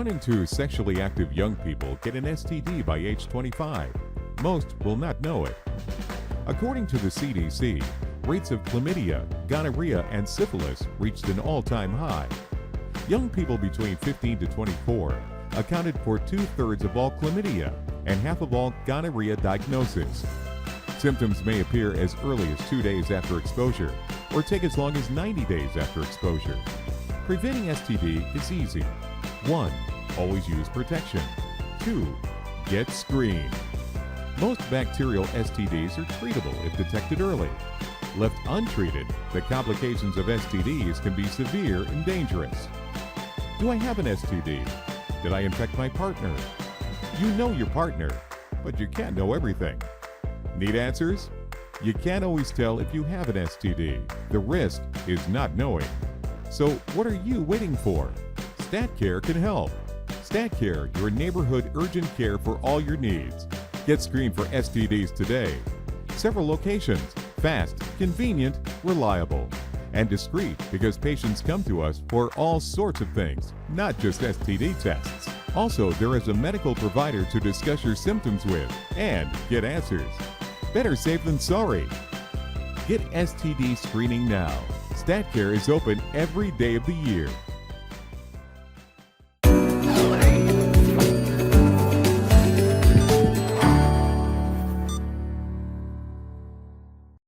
1 in 2 sexually active young people get an STD by age 25. Most will not know it. According to the CDC, rates of chlamydia, gonorrhea, and syphilis reached an all-time high. Young people between 15 to 24 accounted for 2/3 of all chlamydia and half of all gonorrhea diagnoses. Symptoms may appear as early as 2 days after exposure or take as long as 90 days after exposure. Preventing STD is easy. 1. Always use protection. 2. Get screened. Most bacterial STDs are treatable if detected early. Left untreated, the complications of STDs can be severe and dangerous. Do I have an STD? Did I infect my partner? You know your partner, but you can't know everything. Need answers? You can't always tell if you have an STD. The risk is not knowing. So what are you waiting for? StatCare can help. StatCare, your neighborhood urgent care for all your needs. Get screened for STDs today. Several locations, fast, convenient, reliable, and discreet because patients come to us for all sorts of things, not just STD tests. Also, there is a medical provider to discuss your symptoms with and get answers. Better safe than sorry. Get STD screening now. StatCare is open every day of the year.